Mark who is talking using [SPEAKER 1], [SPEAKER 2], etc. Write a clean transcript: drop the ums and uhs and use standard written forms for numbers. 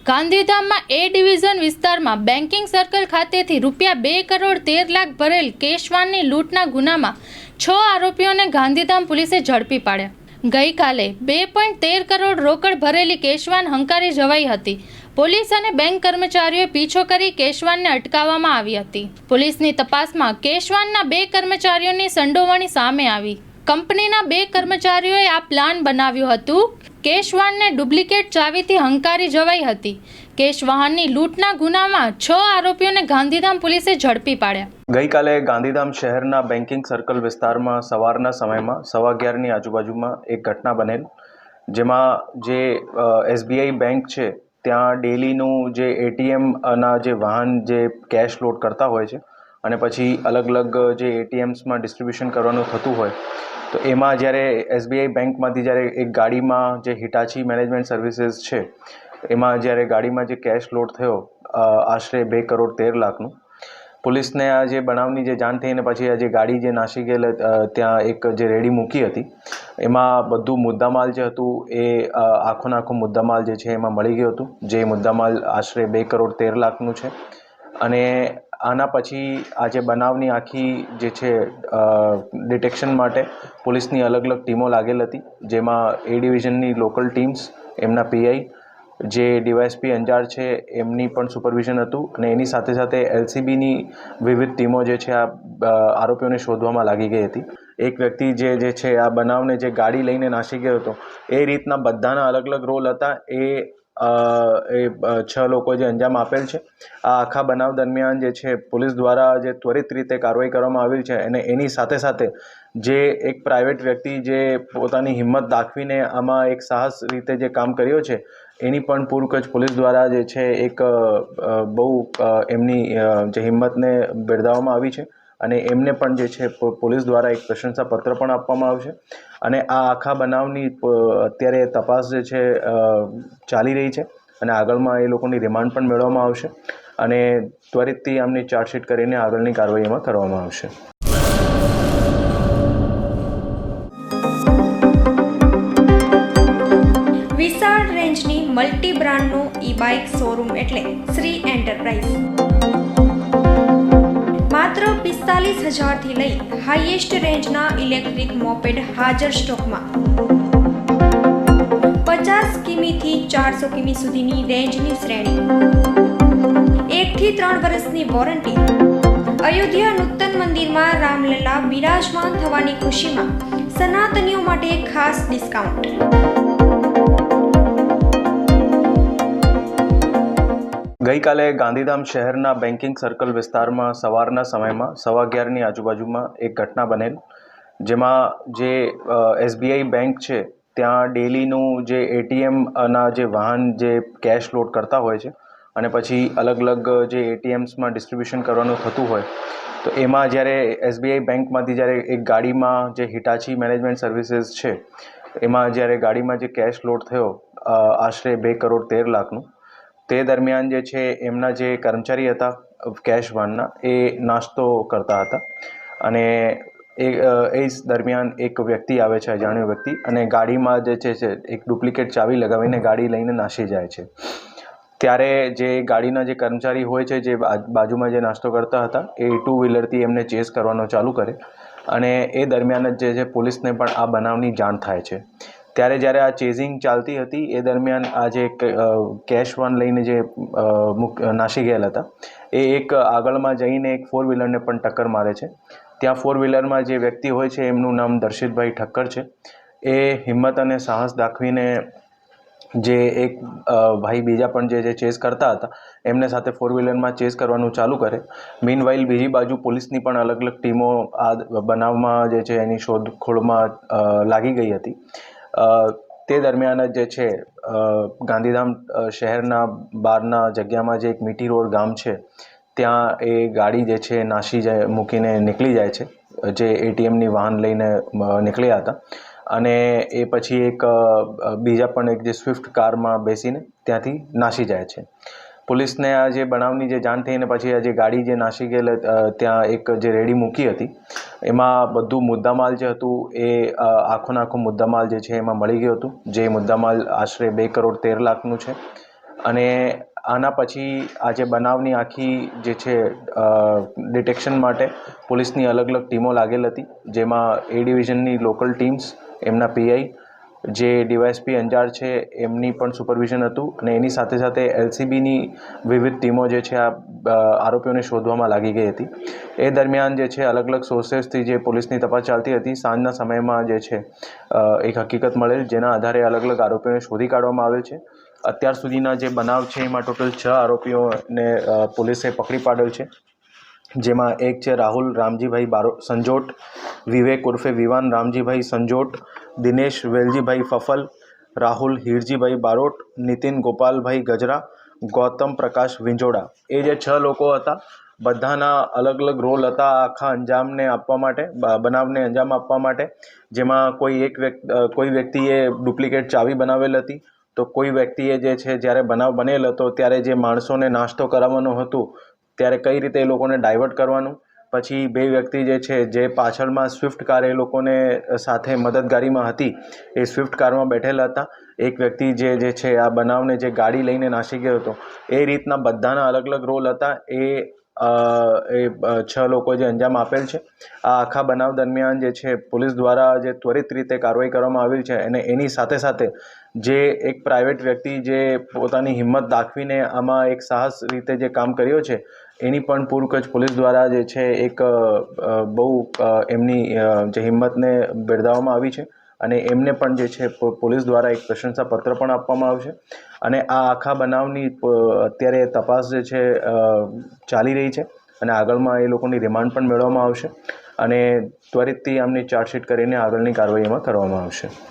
[SPEAKER 1] ગાંધીધામમાં એ ડિવિઝન વિસ્તારમાં banking circle ખાતેથી ₹2 કરોડ 13 લાખ ભરેલ કેશવાનની લૂંટના ગુનામાં 6 આરોપીઓને ગાંધીધામ પોલીસે ઝડપી પાડ્યા. ગઈકાલે 2.13 કરોડ રોકડ ભરેલી કેશવાન હંકારી જવાઈ હતી. પોલીસ અને બેંક કર્મચારીઓએ પીછો કરી કેશવાનને અટકાવવામાં આવી હતી. પોલીસની તપાસમાં કેશવાનના 2 કર્મચારીઓની સંડોવણી સામે આવી. કંપનીના 2 કર્મચારીઓએ આ પ્લાન બનાવ્યું હતું. કેશવાનને ડુપ્લિકેટ ચાવીથી હંકારી જવાઈ હતી. કેશવાનની લૂંટના ગુનામાં 6 આરોપીઓને ગાંધીધામ પોલીસે ઝડપી પાડ્યા.
[SPEAKER 2] ગઈકાલે ગાંધીધામ શહેરના બેન્કિંગ સર્કલ વિસ્તારમાં સવારના સમયમાં 11:15ની આજુબાજુમાં એક ઘટના બનેલ, જેમાં જે SBI બેંક છે ત્યાં ડેલીનું જે ATMના જે વાહન જે કેશ લોડ કરતા હોય છે અને પછી અલગ અલગ જે ATMsમાં ડિસ્ટ્રીબ્યુશન કરવાનું થતું હોય, તો એમાં જ્યારે SBI બેંકમાંથી જ્યારે એક ગાડીમાં જે હિટાચી મેનેજમેન્ટ સર્વિસીસ છે એમાં જ્યારે ગાડીમાં જે કેશ લોડ થયો આશરે 2 કરોડ 13 લાખનું, પોલીસને આ જે બનાવની જે જાણ થઈ અને પછી આ જે ગાડી જે નાસી ગયેલ ત્યાં એક જે રેડી મૂકી હતી એમાં બધું મુદ્દામાલ જે હતું એ આખો મુદ્દામાલ જે છે એમાં મળી ગયું હતું. જે મુદ્દામાલ આશરે 2 કરોડ 13 લાખનું છે. અને આના પછી આ જે બનાવની આખી જે છે ડિટેક્શન માટે પોલીસની અલગ અલગ ટીમો લાગેલ હતી, જેમાં એ ડિવિઝનની લોકલ ટીમ્સ, એમના PI, જે DYSP અંજાર છે એમની પણ સુપરવિઝન હતું અને એની સાથે સાથે LCBની વિવિધ ટીમો જે છે આ આરોપીઓને શોધવામાં લાગી ગઈ હતી. એક વ્યક્તિ જે છે આ બનાવને જે ગાડી લઈને નાસી ગયો હતો એ રીતના બધાના અલગ અલગ રોલ હતા. એ 6 લોકો જે અંજામ આપેલ છે. આ આખા બનાવ દરમિયાન જે છે પોલીસ દ્વારા જે ત્વરિત રીતે કાર્યવાહી કરવામાં આવી છે અને એની સાથે સાથે જે એક પ્રાઇવેટ વ્યક્તિ જે પોતાની હિંમત દાખવીને આમાં એક સાહસ રીતે જે કામ કર્યો છે એની પણ પૂરકચ્છ પોલીસ દ્વારા જે છે એક બહુ એમની જે હિંમતને બિરદાવવામાં આવી છે અને એમને પણ જે છે પોલીસ દ્વારા એક પ્રશંસાપત્ર પણ આપવામાં આવશે. અને આ આખા બનાવની અત્યારે તપાસ જે છે ચાલી રહી છે અને આગળમાં એ લોકોની રિમાન્ડ પણ મેળવવામાં આવશે અને ત્વરિતથી આમની ચાર્જશીટ કરીને આગળની કાર્યવાહીમાં કરવામાં આવશે.
[SPEAKER 3] વિશાળ રેન્જની મલ્ટી બ્રાન્ડનું ઈ-બાઇક શોરૂમ એટલે શ્રી એન્ટરપ્રાઇઝ. માત્ર 45,000થી લઈ હાઈએસ્ટ રેન્જના ઇલેક્ટ્રિક મોપેડ હાજર સ્ટોકમાં. 50 કિમીથી 400 કિમી સુધીની રેન્જની શ્રેણી. 1 થી 3 વર્ષની વોરંટી. અયોધ્યા નૂતન મંદિરમાં રામલલા બિરાજમાન થવાની ખુશીમાં સનાતનીઓ માટે ખાસ ડિસ્કાઉન્ટ.
[SPEAKER 2] ગઈકાલે ગાંધીધામ શહેરના બેન્કિંગ સર્કલ વિસ્તારમાં સવારના સમયમાં 11:15ની આજુબાજુમાં એક ઘટના બનેલ, જેમાં જે SBI બેંક છે ત્યાં ડેલીનું જે ATMના જે વાહન જે કેશ લોડ કરતા હોય છે અને પછી અલગ અલગ જે ATMsમાં ડિસ્ટ્રીબ્યુશન કરવાનું થતું હોય, તો એમાં જ્યારે SBI બેંકમાંથી જ્યારે એક ગાડીમાં જે હિટાચી મેનેજમેન્ટ સર્વિસીસ છે એમાં જ્યારે ગાડીમાં જે કેશ લોડ થયો આશરે 2 કરોડ 13 લાખનું, તે દરમિયાન જે છે એમના જે કર્મચારી હતા કેશ વાનના એ નાસ્તો કરતા હતા અને એ દરમિયાન એક વ્યક્તિ આવે છે, અજાણ્યો વ્યક્તિ, અને ગાડીમાં જે છે એક ડુપ્લિકેટ ચાવી લગાવીને ગાડી લઈને નાસી જાય છે. ત્યારે જે ગાડીના જે કર્મચારી હોય છે જે બાજુમાં જે નાસ્તો કરતા હતા એ 2 વ્હીલરથી એમને ચેસ કરવાનો ચાલુ કરે અને એ દરમિયાન જ જે છે પોલીસને પણ આ બનાવની જાણ થાય છે. ત્યારે જ્યારે આ ચેઝિંગ ચાલતી હતી એ દરમિયાન આ જે કેશ વાન લઈને જે નાસી ગયેલા હતા એ એક આગળમાં જઈને એક 4 વ્હીલરને પણ ટક્કર મારે છે. ત્યાં 4 વ્હીલરમાં જે વ્યક્તિ હોય છે એમનું નામ દર્શિતભાઈ ઠક્કર છે. એ હિંમત અને સાહસ દાખવીને જે એક ભાઈ બીજા પણ જે ચેસ કરતા હતા એમને સાથે 4 વ્હીલરમાં ચેસ કરવાનું ચાલુ કરે. મીનવાઇલ બીજી બાજુ પોલીસની પણ અલગ અલગ ટીમો આ બનાવમાં જે છે એની શોધખોળમાં લાગી ગઈ હતી. તે દરમિયાન જ જે છે ગાંધીધામ શહેરના બહારના જગ્યામાં જે એક મીઠી રોડ ગામ છે ત્યાં એ ગાડી જે છે મૂકીને નીકળી જાય છે, જે ATMની વાહન લઈને નીકળ્યા હતા અને એ પછી એક બીજા પણ એક જે સ્વિફ્ટ કારમાં બેસીને ત્યાંથી નાસી જાય છે. પોલીસને આ જે બનાવની જે જાણ થઈ અને પછી આ જે ગાડી જે નાસી ગયેલ ત્યાં એક જે રેડી મૂકી હતી એમાં બધું મુદ્દામાલ જે હતું એ આખો મુદ્દામાલ જે છે એમાં મળી ગયું હતું. જે મુદ્દામાલ આશરે 2 કરોડ 13 લાખનું છે અને આના પછી આજે બનાવની આખી જે છે ડિટેક્શન માટે પોલીસની અલગ અલગ ટીમો લાગેલ હતી, જેમાં એ ડિવિઝનની લોકલ ટીમ્સ, એમના પીઆઈ, જે ડીવાયએસપી અંજાર છે એમની પણ સુપરવિઝન હતું, અને એની સાથે સાથે એલસીબીની વિવિધ ટીમો જે છે આ આરોપીઓને શોધવામાં લાગી ગઈ હતી. એ દરમિયાન જે છે અલગ અલગ સોર્સેસથી જે પોલીસની તપાસ ચાલતી હતી, સાંજના સમયમાં જે છે એક હકીકત મળેલ, જેના આધારે અલગ અલગ આરોપીઓને શોધી કાઢવામાં આવેલ છે. અત્યાર સુધીના જે બનાવ છે એમાં ટોટલ 6 આરોપીઓને પોલીસે પકડી પાડેલ છે, જેમાં એક છે રાહુલ રામજીભાઈ સંજોટ, વિવેક ઉર્ફે વિવાન રામજીભાઈ સંજોટ, દિનેશ વેલજીભાઈ ફફલ, રાહુલ હીરજીભાઈ બારોટ, નીતિન ગોપાલભાઈ ગજરા, ગૌતમ પ્રકાશ વિંજોડા. એ જે 6 લોકો હતા, બધાના અલગ અલગ રોલ હતા આખા અંજામને આપવા માટે, બનાવને અંજામ આપવા માટે. જેમાં કોઈ વ્યક્તિએ ડુપ્લિકેટ ચાવી બનાવેલ હતી, તો કોઈ વ્યક્તિએ જે છે જ્યારે બનાવ બનેલ હતો ત્યારે જે માણસોને નાસ્તો કરાવવાનું હતું ત્યારે કઈ રીતે એ લોકોને ડાયવર્ટ કરવાનું. પછી 2 વ્યક્તિ જે છે જે પાછળમાં સ્વિફ્ટ કાર એ લોકોને સાથે મદદગારીમાં હતી, એ સ્વિફ્ટ કારમાં બેઠેલા હતા. એક વ્યક્તિ જે છે આ બનાવને જે ગાડી લઈને નાસી ગયો હતો. એ રીતના બધાના અલગ અલગ રોલ હતા. એ 6 લોકો જે અંજામ આપેલ છે. આ આખા બનાવ દરમિયાન જે છે પોલીસ દ્વારા જે ત્વરિત રીતે કાર્યવાહી કરવામાં આવી છે, અને એની સાથે સાથે જે એક પ્રાઇવેટ વ્યક્તિ જે પોતાની હિંમત દાખવીને આમાં એક સાહસ રીતે જે કામ કર્યો છે, એની પણ પૂરકચ્છ પોલીસ દ્વારા જે છે એક બહુ એમની જે હિંમતને બિરદાવવામાં આવી છે, અને એમને પણ જે છે પોલીસ દ્વારા એક પ્રશંસાપત્ર પણ આપવામાં આવશે. અને આ આખા બનાવની અત્યારે તપાસ જે છે ચાલી રહી છે, અને આગળમાં એ લોકોની રિમાન્ડ પણ મેળવવામાં આવશે, અને ત્વરિતથી આમની ચાર્જશીટ કરીને આગળની કાર્યવાહી એમાં કરવામાં આવશે.